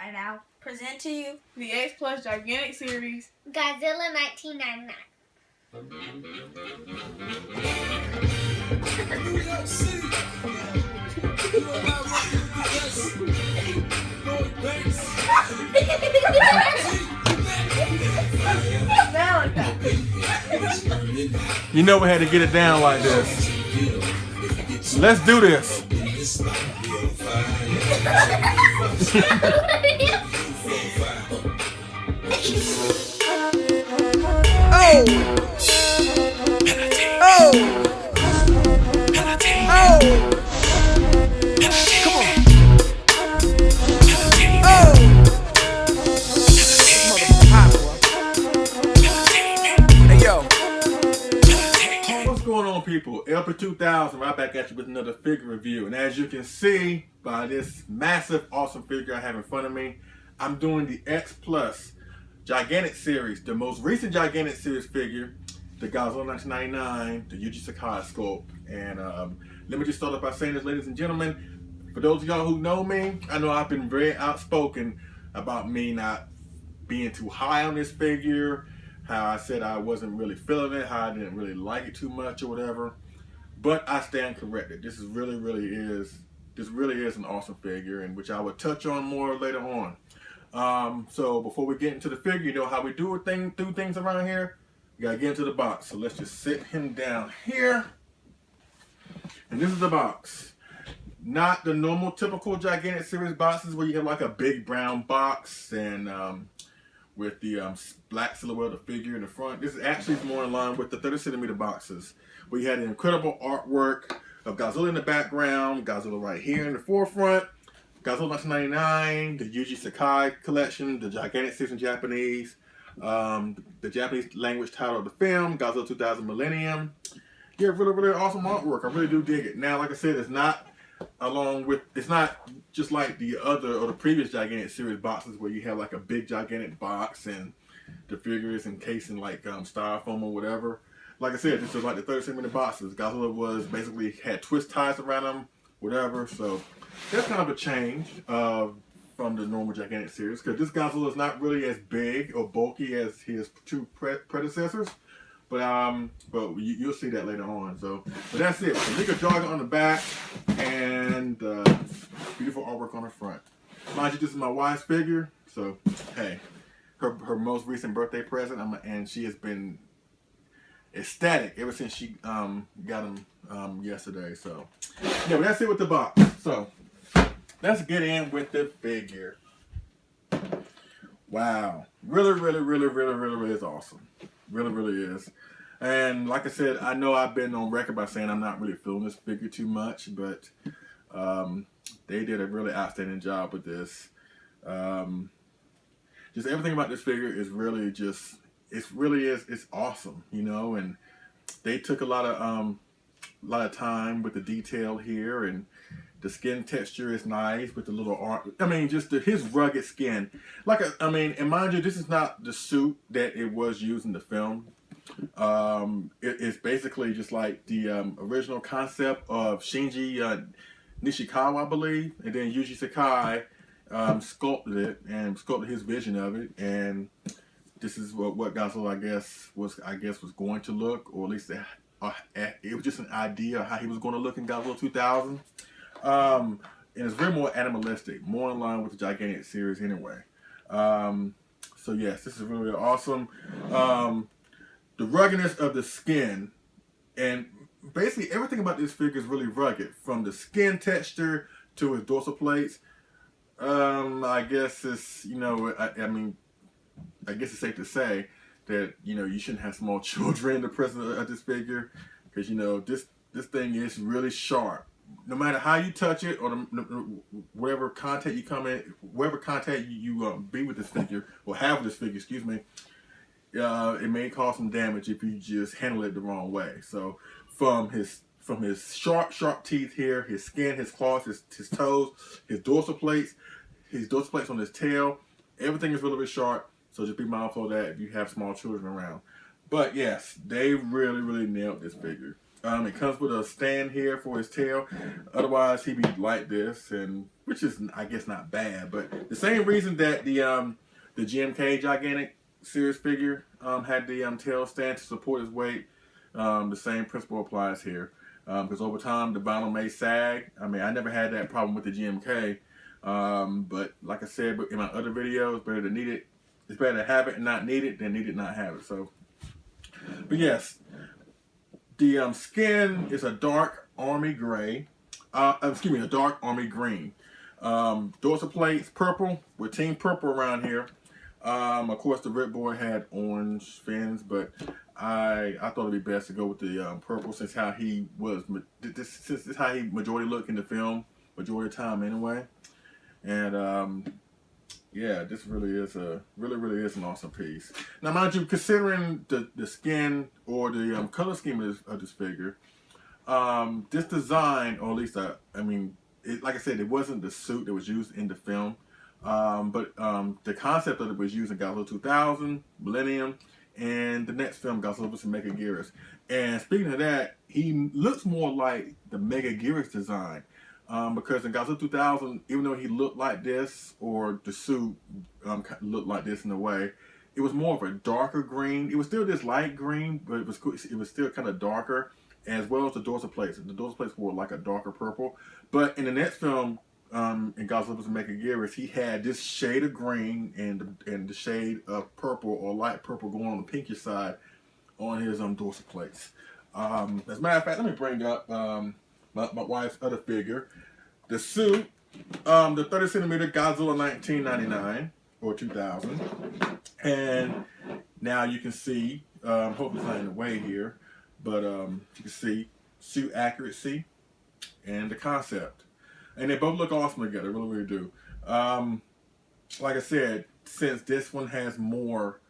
I now present to you the X Plus Gigantic Series, Godzilla 1999. You know we had to get it down like this. Let's do this. What's going on, people? LP 2000 right back at you with another figure review. And as you can see by this massive, awesome figure I have in front of me, I'm doing the X Plus Gigantic Series, the most recent Gigantic Series figure, the Godzilla 1999, the Yuji Sakai sculpt. And let me just start off by saying this, ladies and gentlemen, for those of y'all who know me, I know I've been very outspoken about me not being too high on this figure, how I said I wasn't really feeling it, how I didn't really like it too much or whatever. But I stand corrected. This really is an awesome figure, and which I will touch on more later on. So before we get into the figure, you know how we do things around here. You gotta get into the box. So let's just sit him down here. And this is the box. Not the normal typical Gigantic Series boxes where you have like a big brown box and with the black silhouette of the figure in the front. This is actually more in line with the 30cm boxes. We had an incredible artwork of Godzilla in the background, Godzilla right here in the forefront, Godzilla 1999, the Yuji Sakai collection, the Gigantic Series in Japanese, the Japanese language title of the film, Godzilla 2000 Millennium. Yeah, really awesome artwork. I really do dig it. Now, like I said, it's not just like the other or the previous Gigantic Series boxes where you have like a big gigantic box and the figure is encased in like styrofoam or whatever. Like I said, this is like the 30cm boxes. Godzilla was basically had twist ties around them, whatever. So that's kind of a change from the normal Gigantic Series, because this Godzilla is not really as big or bulky as his two predecessors. But you'll see that later on. So, but that's it. So Nika Jargon on the back and beautiful artwork on the front. Mind you, this is my wife's figure. So, hey, her most recent birthday present, and she has been ecstatic ever since she got him yesterday. So, yeah, but that's it with the box. So, let's get in with the figure. Wow, really is awesome. Really is. And like I said, I know I've been on record by saying I'm not really feeling this figure too much, but they did a really outstanding job with this. Just everything about this figure is really just, it's awesome, you know, and they took a lot of time with the detail here, and the skin texture is nice with the little art. I mean, just his rugged skin. And mind you, this is not the suit that it was used in the film. It's basically just like the original concept of Shinji Nishikawa, I believe, and then Yuji Sakai sculpted it and sculpted his vision of it. And this is what Godzilla, I guess was going to look, or at least it was just an idea of how he was going to look in Godzilla 2000. And it's very more animalistic, more in line with the Gigantic Series anyway. So yes, this is really awesome. The ruggedness of the skin, and basically everything about this figure is really rugged, from the skin texture to his dorsal plates. I guess it's, you know, I guess it's safe to say that, you know, you shouldn't have small children in the presence of this figure, because, you know, this thing is really sharp. No matter how you touch it, or whatever contact you come in, whatever contact you be with this figure, or have with this figure, excuse me, it may cause some damage if you just handle it the wrong way. So from his sharp teeth here, his skin, his claws, his toes, his dorsal plates on his tail, everything is really sharp. So just be mindful of that if you have small children around. But yes, they really nailed this figure. It comes with a stand here for his tail. Otherwise, he'd be like this, and which is, I guess, not bad. But the same reason that the GMK Gigantic series figure had the tail stand to support his weight, the same principle applies here. Because over time, the vinyl may sag. I mean, I never had that problem with the GMK. But like I said in my other videos, better to need it. It's better to have it and not need it than need it and not have it. So, but yes. The skin is a dark army gray. A dark army green. Dorsal plates purple. We're team purple around here. Of course, the Red Boy had orange fins, but I thought it'd be best to go with the purple since how he was. Since this is how he majority looked in the film, majority of the time anyway. And yeah, this really is an awesome piece. Now, mind you, considering the skin or the color scheme of this figure, this design, or at least like I said, it wasn't the suit that was used in the film, but the concept of it was used in Godzilla 2000, Millennium, and the next film, Godzilla vs. Megaguirus. And speaking of that, he looks more like the Megaguirus design. Because in Godzilla 2000, even though he looked like this, or the suit looked like this in a way, it was more of a darker green. It was still this light green, but it was still kind of darker, as well as the dorsal plates. The dorsal plates were like a darker purple. But in the next film, in Godzilla vs. Megaguirus, he had this shade of green and the shade of purple or light purple going on the pinkish side on his dorsal plates. As a matter of fact, let me bring up my wife's other figure. The suit, the 30 centimeter Godzilla 1999 or 2000. And now you can see, hopefully it's not in the way here, but you can see suit accuracy and the concept. And they both look awesome together, really, really do. Like I said, since this one has more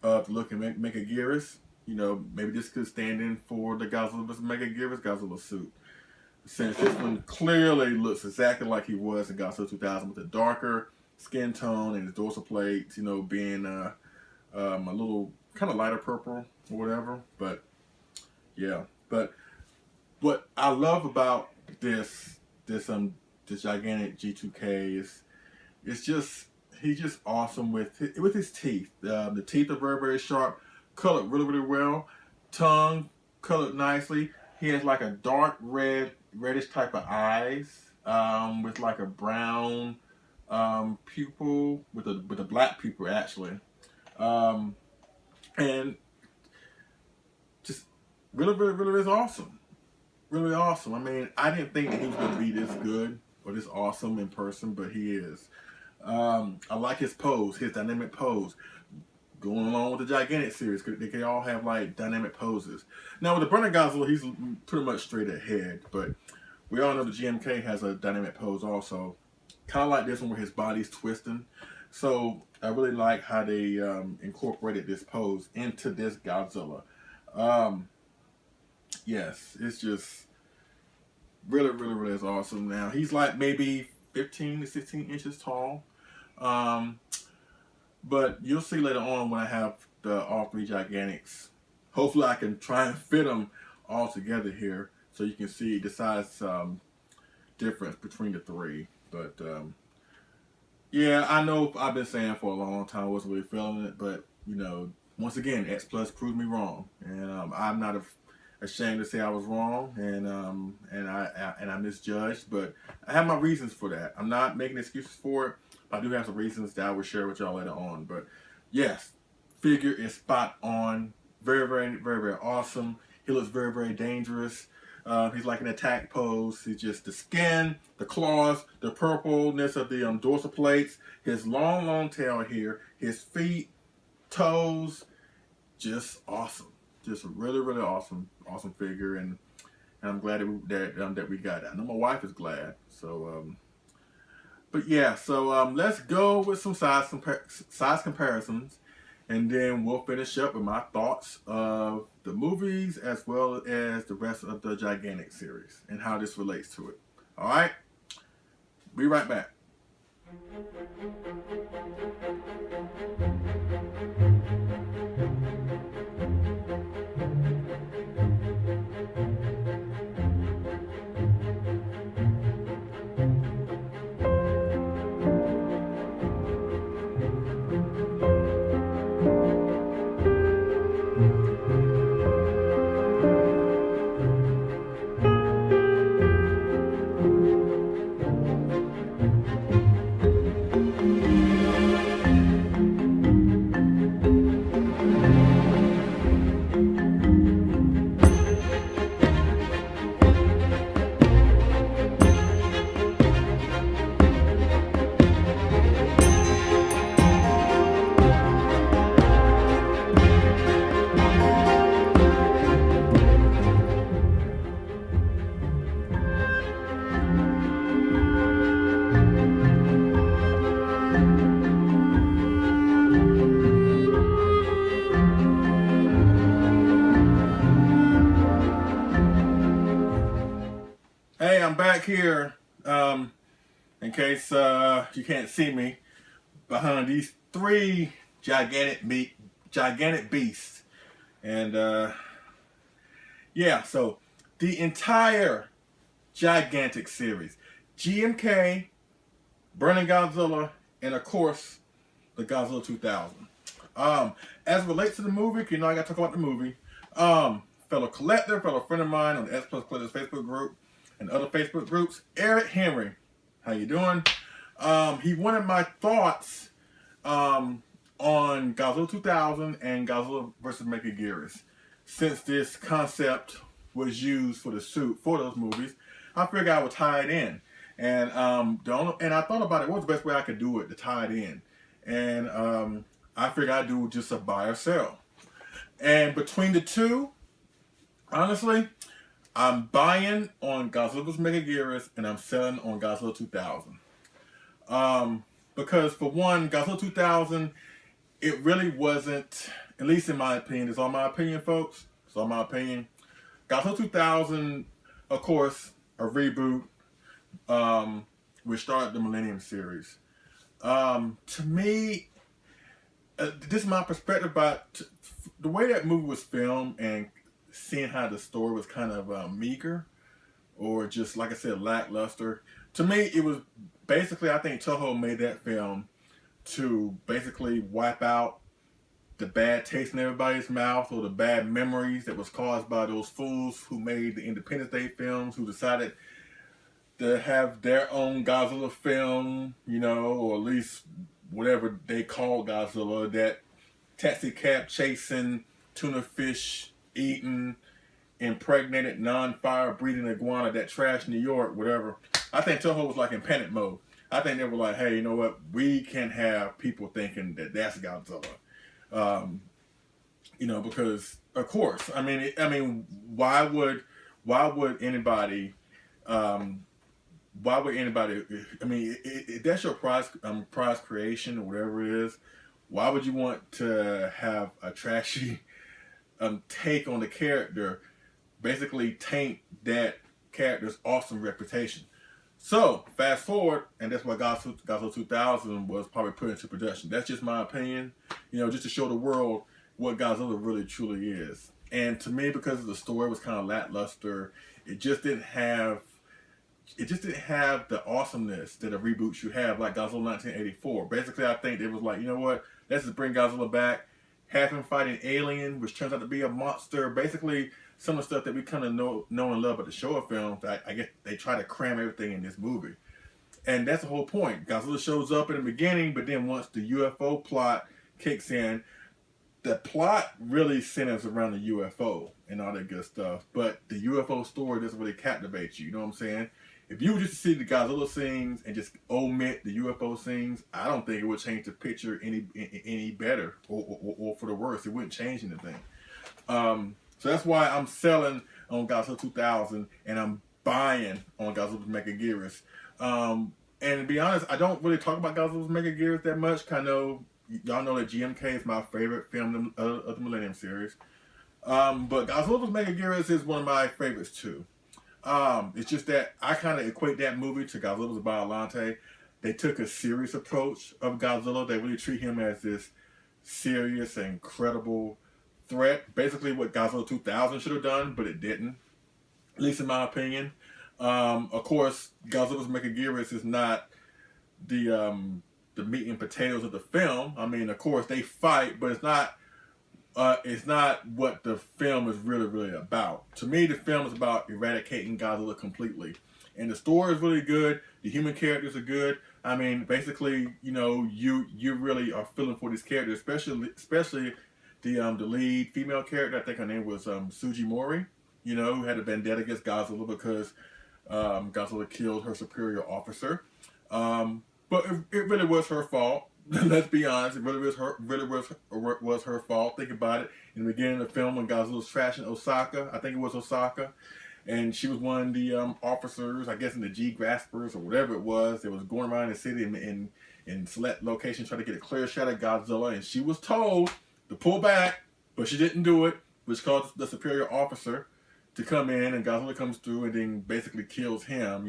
of the look of Megaguirus, you know, maybe this could stand in for the Godzilla vs. Megaguirus Godzilla suit. Since this one clearly looks exactly like he was in Godzilla 2000 with a darker skin tone and his dorsal plates, you know, being a little kind of lighter purple or whatever. But yeah, but what I love about this gigantic G2K is it's just he's just awesome with his teeth. The teeth are very, very sharp, colored really, really well, tongue colored nicely. He has like a dark reddish type of eyes, with like a brown pupil, with a black pupil actually, and just really, really, really is awesome. Really awesome. I mean, I didn't think that he was going to be this good or this awesome in person, but he is. I like his pose, his dynamic pose. Going along with the Gigantic series, they can all have like dynamic poses. Now with the Burning Godzilla, he's pretty much straight ahead, but we all know the GMK has a dynamic pose also. Kind of like this one where his body's twisting. So I really like how they incorporated this pose into this Godzilla. Yes, it's just really, really, really is awesome. Now he's like maybe 15 to 16 inches tall. But you'll see later on when I have all three Gigantics. Hopefully I can try and fit them all together here so you can see the size difference between the three. But yeah, I know I've been saying for a long time I wasn't really feeling it, but you know, once again, X Plus proved me wrong, and I'm not ashamed to say I was wrong, and I misjudged, but I have my reasons for that. I'm not making excuses for it. I do have some reasons that I will share with y'all later on. But yes, figure is spot on. Very, very, very, very awesome. He looks very, very dangerous. He's like an attack pose. He's just the skin, the claws, the purpleness of the dorsal plates, his long, long tail here, his feet, toes, just awesome. Just a really, really awesome figure, and I'm glad that we got it. I know my wife is glad. So, but yeah, so let's go with some size comparisons, and then we'll finish up with my thoughts of the movies as well as the rest of the Gigantic series and how this relates to it. All right, be right back. here, in case you can't see me, behind these three gigantic beasts. And yeah, so the entire gigantic series, GMK, Burning Godzilla, and of course, the Godzilla 2000. As it relates to the movie, you know I gotta talk about the movie. Fellow collector, fellow friend of mine on the S Plus Collectors Facebook group and other Facebook groups, Eric Henry. How you doing? He wanted my thoughts on Godzilla 2000 and Godzilla vs. Mechagodzilla. Since this concept was used for the suit for those movies, I figured I would tie it in. And I thought about it. What was the best way I could do it to tie it in? And I figured I'd do just a buy or sell. And between the two, honestly, I'm buying on Godzilla vs. Mechagodzilla and I'm selling on Godzilla 2000. Because for one, Godzilla 2000, it really wasn't, at least in my opinion, it's all my opinion, folks. It's all my opinion. Godzilla 2000, of course, a reboot, which started the Millennium series. To me, this is my perspective about the way that movie was filmed and seeing how the story was kind of meager or just, like I said, lackluster. To me, it was basically, I think Toho made that film to basically wipe out the bad taste in everybody's mouth or the bad memories that was caused by those fools who made the Independence Day films, who decided to have their own Godzilla film, you know, or at least whatever they call Godzilla, that taxi cab chasing, tuna fish eating, impregnated, non-fire breathing iguana that trashed New York, whatever. I think Toho was like in panic mode. I think they were like, hey, you know what? We can't have people thinking that that's Godzilla. You know, because of course, I mean, why would anybody? Why would anybody? I mean, if that's your prize creation or whatever it is, why would you want to have a trashy take on the character, basically taint that character's awesome reputation? So, fast forward, and that's why Godzilla 2000 was probably put into production. That's just my opinion, you know, just to show the world what Godzilla really truly is. And to me, because the story was kind of lackluster, it just didn't have the awesomeness that a reboot should have, like Godzilla 1984. Basically, I think it was like, you know what, let's just bring Godzilla back, have him fight an alien, which turns out to be a monster. Basically, some of the stuff that we kind of know and love about the Showa films, I guess they try to cram everything in this movie. And that's the whole point. Godzilla shows up in the beginning, but then once the UFO plot kicks in, the plot really centers around the UFO and all that good stuff. But the UFO story doesn't really captivate you, you know what I'm saying? If you were just to see the Godzilla scenes and just omit the UFO scenes, I don't think it would change the picture any better or for the worse. It wouldn't change anything. So that's why I'm selling on Godzilla 2000 and I'm buying on Godzilla Mechagodzilla. And to be honest, I don't really talk about Godzilla Mechagodzilla that much. I know y'all know that GMK is my favorite film of the Millennium series. But Godzilla Mechagodzilla is one of my favorites too. It's just that I kind of equate that movie to Godzilla's Biollante. They took a serious approach of Godzilla. They really treat him as this serious and credible threat. Basically what Godzilla 2000 should have done, but it didn't. At least in my opinion. Of course, Godzilla's Mechagodzilla is not the meat and potatoes of the film. I mean, of course, they fight, but it's not what the film is really about. To me, the film is about eradicating Godzilla completely. And the story is really good. The human characters are good. I mean, basically, you know, you really are feeling for these characters, especially the lead female character. I think her name was Suji Mori, you know, who had a vendetta against Godzilla because Godzilla killed her superior officer. But it really was her fault. Let's be honest, it really was her fault. Think about it. In the beginning of the film, when Godzilla was trashing Osaka, I think it was Osaka, and she was one of the officers, I guess in the G-Graspers or whatever it was, that was going around the city in select locations trying to get a clear shot at Godzilla, and she was told to pull back, but she didn't do it, which caused the superior officer to come in, and Godzilla comes through and then basically kills him,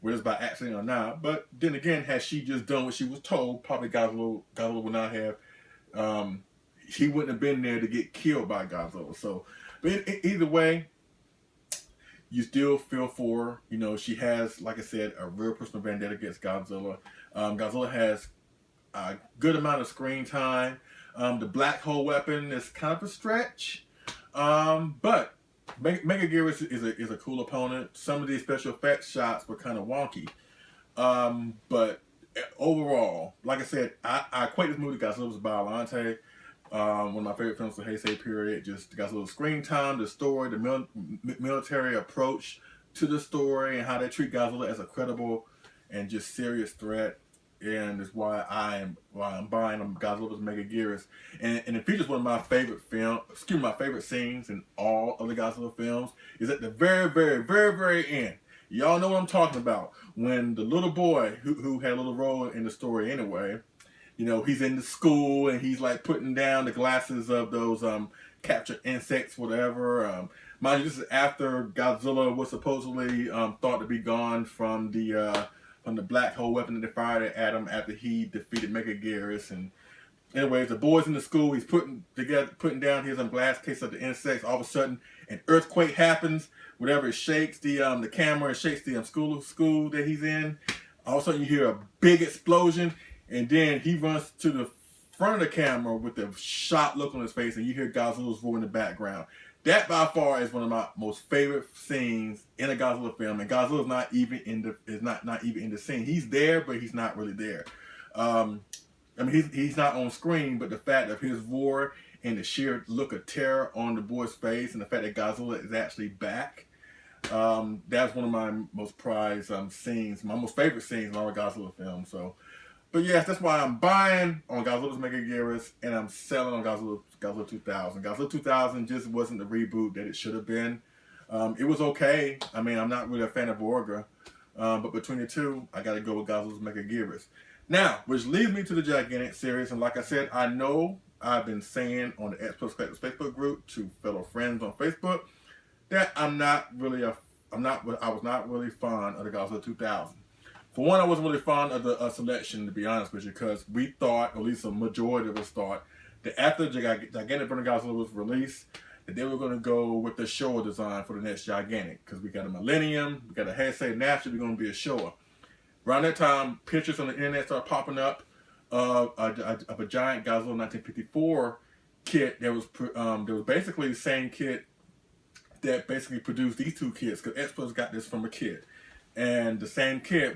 whether it's by accident or not. But then again, had she just done what she was told, probably Godzilla would not have, he wouldn't have been there to get killed by Godzilla. So, but either way, you still feel for her. She has, like I said, a real personal vendetta against Godzilla. Godzilla has a good amount of screen time. The black hole weapon is kind of a stretch. But Megaguirus is a cool opponent. Some of these special effects shots were kind of wonky. But overall, like I said, I equate this movie to Godzilla's Biollante. One of my favorite films of the Heisei period. Just Godzilla's screen time, the story, the military approach to the story, and how they treat Godzilla as a credible and just serious threat. And is why I'm buying Godzilla's Megaguirus. And it features one of my favorite my favorite scenes in all of the Godzilla films is at the very, very, very, very end. Y'all know what I'm talking about. When the little boy who had a little role in the story anyway, he's in the school and he's like putting down the glasses of those captured insects, whatever. Mind you, this is after Godzilla was supposedly thought to be gone from the black hole weapon that they fired at him after he defeated Megaguirus. And anyways, the boy's in the school. He's putting down his glass case of the insects. All of a sudden, an earthquake happens. Whatever, it shakes the camera. It shakes the school that he's in. All of a sudden, you hear a big explosion, and then he runs to the front of the camera with a shocked look on his face, and you hear Godzilla's roar in the background. That by far is one of my most favorite scenes in a Godzilla film, and Godzilla is not even in the scene. He's there, but he's not really there. He's not on screen, but the fact of his roar and the sheer look of terror on the boy's face, and the fact that Godzilla is actually back, that's one of my most prized scenes, my most favorite scenes in all the Godzilla films. So, but yes, that's why I'm buying on Godzilla's Megaguirus and I'm selling on Godzilla 2000. Godzilla 2000 just wasn't the reboot that it should have been. It was okay. I'm not really a fan of Orga, but between the two, I got to go with Godzilla's Megaguirus. Now, which leads me to the Gigantic series, and like I said, I know I've been saying on the X Plus Collectors Facebook group to fellow friends on Facebook that I was not really fond of the Godzilla 2000. For one, I wasn't really fond of the selection, to be honest with you, because we thought, or at least a majority of us thought, that after Gigantic Burning Godzilla was released, that they were going to go with the Showa design for the next Gigantic, because we got a Millennium, we got a Heisei, naturally going to be a Showa. Around that time, pictures on the internet started popping up of a giant Godzilla 1954 kit that was basically the same kit that basically produced these two kits, because X-Plus got this from a kit. And the same kit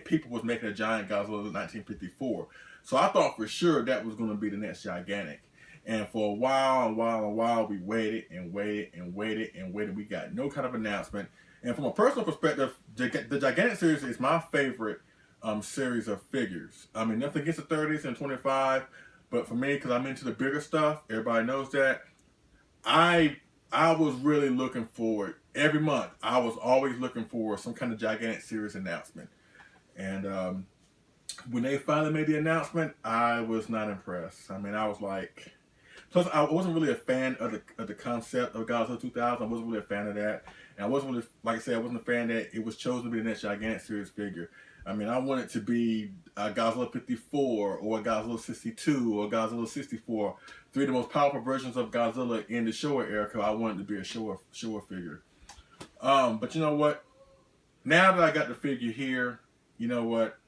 people was making a giant Godzilla 1954. So I thought for sure that was going to be the next Gigantic. And for a while, we waited and waited and waited and waited. We got no kind of announcement. And from a personal perspective, the Gigantic series is my favorite series of figures. Nothing against the 30s and 25, but for me, because I'm into the bigger stuff, everybody knows that, I was really looking forward. Every month, I was always looking for some kind of Gigantic series announcement. And when they finally made the announcement, I was not impressed. I was like... Plus, I wasn't really a fan of the concept of Godzilla 2000. I wasn't really a fan of that. And I wasn't really, like I said, I wasn't a fan that it was chosen to be the next Gigantic series figure. I want it to be a Godzilla 54 or a Godzilla 62 or a Godzilla 64. Three of the most powerful versions of Godzilla in the Showa era, because I wanted it to be a Showa figure. But you know what? Now that I got the figure here, you know what?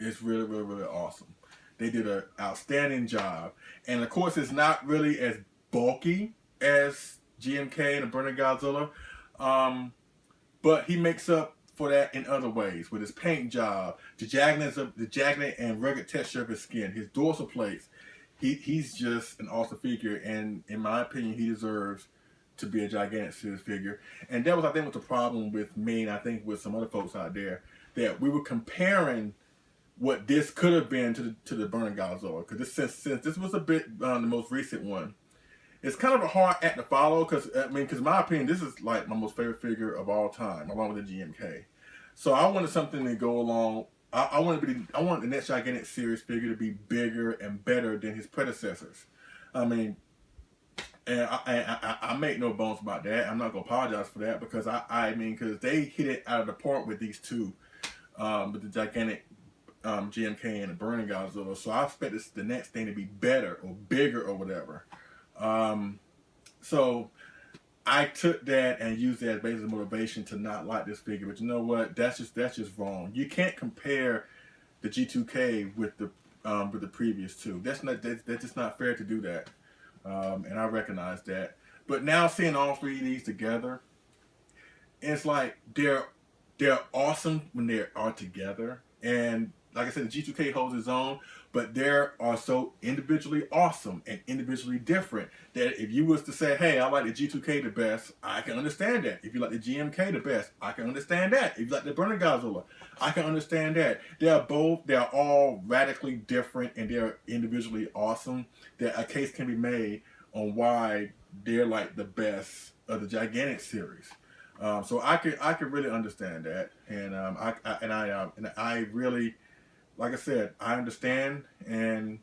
It's really, really, really awesome. They did an outstanding job. And of course, it's not really as bulky as GMK and the Burning Godzilla. But he makes up for that in other ways with his paint job, the jagged and rugged texture of his skin, his dorsal plates. He's just an awesome figure, and in my opinion, he deserves to be a Gigantic series figure. And that was, I think, was the problem with me, and I think with some other folks out there, that we were comparing what this could have been to the Burning Godzilla. Because since this was a bit the most recent one, it's kind of a hard act to follow. Because in my opinion, this is like my most favorite figure of all time, along with the GMK. So I wanted something to go along. I wanted the next Gigantic series figure to be bigger and better than his predecessors. And I make no bones about that. I'm not gonna apologize for that because I mean, because they hit it out of the park with these two, with the gigantic GMK and the burning Godzilla. So I expect the next thing to be better or bigger or whatever. So I took that and used that as basic motivation to not like this figure. But you know what? That's just wrong. You can't compare the G2K with the previous two. That's just not fair to do that. And I recognize that. But now seeing all three of these together, it's like they're awesome when they are together. And like I said, the G2K holds its own, but they are so individually awesome and individually different that if you was to say, hey, I like the G2K the best, I can understand that. If you like the GMK the best, I can understand that. If you like the Burning Godzilla, I can understand that. They're all radically different and they're individually awesome. That a case can be made on why they're like the best of the Gigantic series. So I could really understand that, and I really, like I said, I understand, and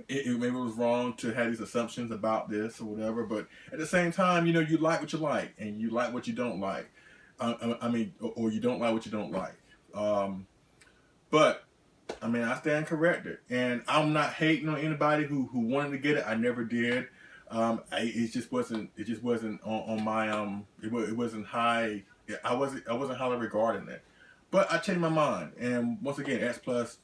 maybe it was wrong to have these assumptions about this or whatever, but at the same time, you know, you like what you like, and you like what you don't like. Or you don't like what you don't like. But I mean, I stand corrected, and I'm not hating on anybody who wanted to get it. I never did. It just wasn't on my it wasn't high. I wasn't highly regarding it. But I changed my mind, and once again, X Plus,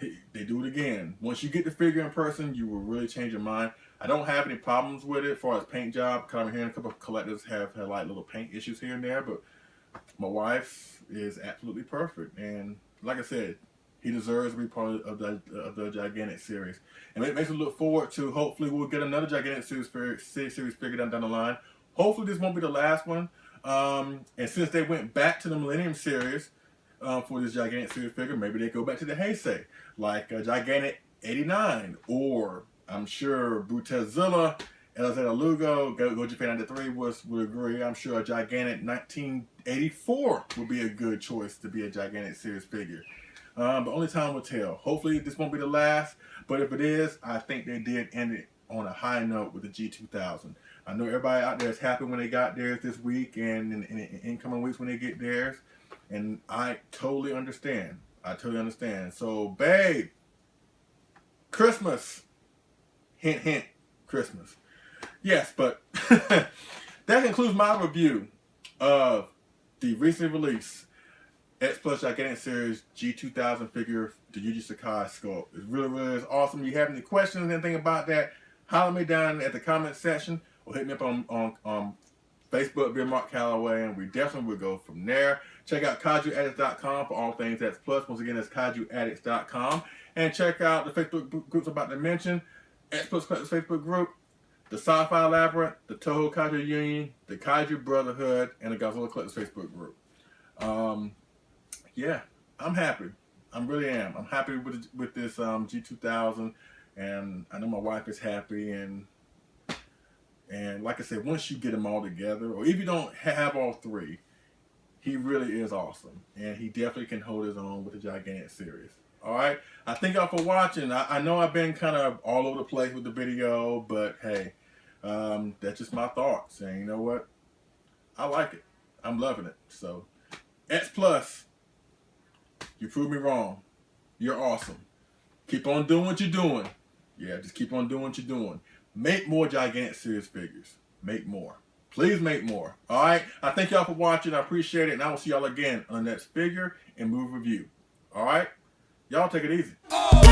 they do it again. Once you get the figure in person, you will really change your mind. I don't have any problems with it as far as paint job, because I'm hearing a couple of collectors have had like little paint issues here and there, but my wife's is absolutely perfect. And like I said, he deserves to be part of the Gigantic series. And it makes me look forward to, hopefully we'll get another Gigantic series figure down the line. Hopefully this won't be the last one. And since they went back to the Millennium series for this Gigantic series figure, maybe they go back to the Heisei, like Gigantic 89, or I'm sure Brutezilla, Elizabeth Lugo, Go Japan 93 would agree. I'm sure a Gigantic 1984 would be a good choice to be a Gigantic series figure. But only time will tell. Hopefully this won't be the last, but if it is, I think they did end it on a high note with the G2000. I know everybody out there is happy when they got theirs this week and in incoming weeks when they get theirs, and I totally understand. So, babe, Christmas. Hint, hint, Christmas. Yes, but that concludes my review of the recently released X Plus Gigantic Series G2000 figure, the Yuji Sakai sculpt. It really is awesome. If you have any questions or anything about that, holler me down at the comment section or hit me up on Facebook via Mark Calloway, and we definitely will go from there. Check out KaijuAddicts.com for all things X Plus. Once again, that's KaijuAddicts.com. And check out the Facebook groups I'm about to mention. X Plus Collectors Facebook group, the Sci-Fi Labyrinth, the Toho Kaiju Union, the Kaiju Brotherhood, and the Godzilla Collectors Facebook group. Yeah, I'm happy. I really am. I'm happy with this G2000, and I know my wife is happy. And like I said, once you get them all together, or if you don't have all three, he really is awesome, and he definitely can hold his own with the Gigantic series. All right, I thank y'all for watching. I know I've been kind of all over the place with the video, but hey, that's just my thoughts. And you know what? I like it. I'm loving it. So, X Plus. You proved me wrong. You're awesome. Keep on doing what you're doing. Yeah, just keep on doing what you're doing. Make more Gigantic series figures. Make more. Please make more. All right? I thank y'all for watching. I appreciate it. And I will see y'all again on the next figure and move review. All right? Y'all take it easy. Oh.